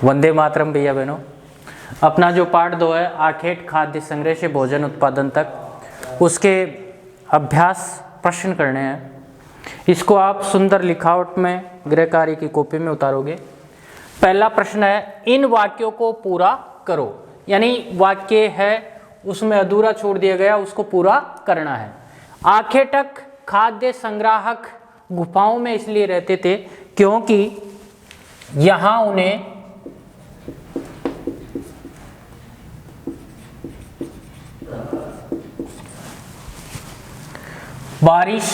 वंदे मातरम भैया बहनों। अपना जो पार्ट 2 है आखेट खाद्य संग्रह से भोजन उत्पादन तक, उसके अभ्यास प्रश्न करने हैं। इसको आप सुंदर लिखावट में गृह कार्य की कॉपी में उतारोगे। पहला प्रश्न है, इन वाक्यों को पूरा करो। यानी वाक्य है उसमें अधूरा छोड़ दिया गया, उसको पूरा करना है। आखेटक खाद्य संग्राहक गुफाओं में इसलिए रहते थे क्योंकि यहां उन्हें बारिश,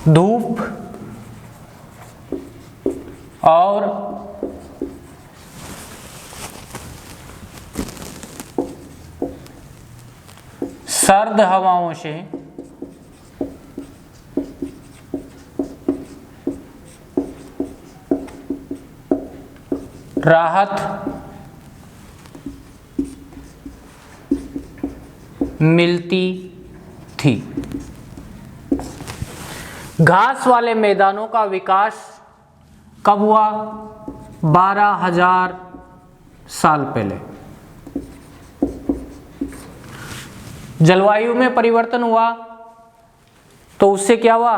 धूप और सर्द हवाओं से राहत मिलती थी। घास वाले मैदानों का विकास कब हुआ? 12,000 साल पहले। जलवायु में परिवर्तन हुआ तो उससे क्या हुआ?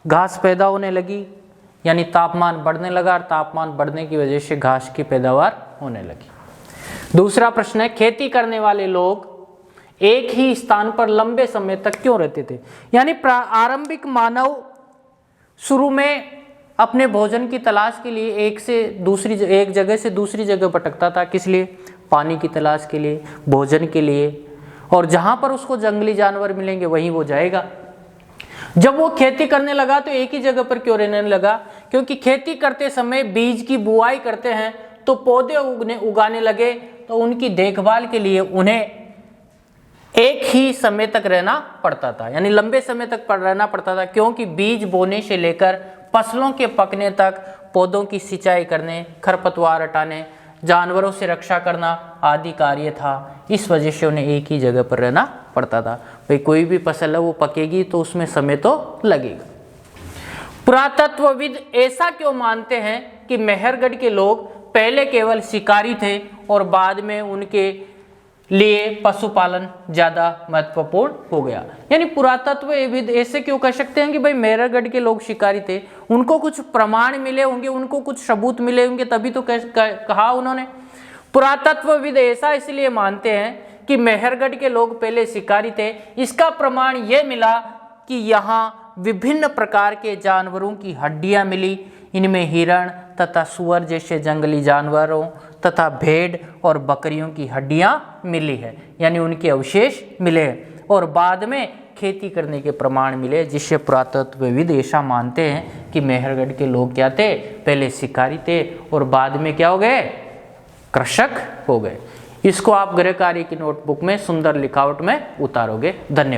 घास पैदा होने लगी, यानी तापमान बढ़ने लगा और तापमान बढ़ने की वजह से घास की पैदावार होने लगी। दूसरा प्रश्न है, खेती करने वाले लोग एक ही स्थान पर लंबे समय तक क्यों रहते थे? यानी आरंभिक मानव शुरू में अपने भोजन की तलाश के लिए एक जगह से दूसरी जगह भटकता था। किस लिए? पानी की तलाश के लिए, भोजन के लिए, और जहां पर उसको जंगली जानवर मिलेंगे वहीं वो जाएगा। जब वो खेती करने लगा तो एक ही जगह पर क्यों रहने लगा? क्योंकि खेती करते समय बीज की बुआई करते हैं तो पौधे उगाने लगे, तो उनकी देखभाल के लिए उन्हें एक ही समय तक रहना पड़ता था, यानी लंबे समय तक रहना पड़ता था। क्योंकि बीज बोने से लेकर फसलों के पकने तक पौधों की सिंचाई करने, खरपतवार हटाने, जानवरों से रक्षा करना आदि कार्य था। इस वजह से उन्हें एक ही जगह पर रहना पड़ता था। भाई कोई भी फसल है वो पकेगी तो उसमें समय तो लगेगा। पुरातत्वविद ऐसा क्यों मानते हैं कि मेहरगढ़ के लोग पहले केवल शिकारी थे और बाद में उनके लिए पशुपालन ज्यादा महत्वपूर्ण हो गया? यानी पुरातत्वविद ऐसे क्यों कह सकते हैं कि भाई मेहरगढ़ के लोग शिकारी थे, उनको कुछ प्रमाण मिले होंगे, उनको कुछ सबूत मिले होंगे, तभी तो कहा उन्होंने। पुरातत्वविद ऐसा इसलिए मानते हैं कि मेहरगढ़ के लोग पहले शिकारी थे। इसका प्रमाण यह मिला कि यहाँ विभिन्न प्रकार के जानवरों की हड्डियां मिली। इनमें हिरण तथा सुअर जैसे जंगली जानवरों तथा भेड़ और बकरियों की हड्डियां मिली है, यानी उनके अवशेष मिले हैं। और बाद में खेती करने के प्रमाण मिले, जिससे पुरातत्वविद ऐसा मानते हैं कि मेहरगढ़ के लोग क्या थे? पहले शिकारी थे और बाद में क्या हो गए? कृषक हो गए। इसको आप गृह कार्य की नोटबुक में सुंदर लिखावट में उतारोगे। धन्यवाद।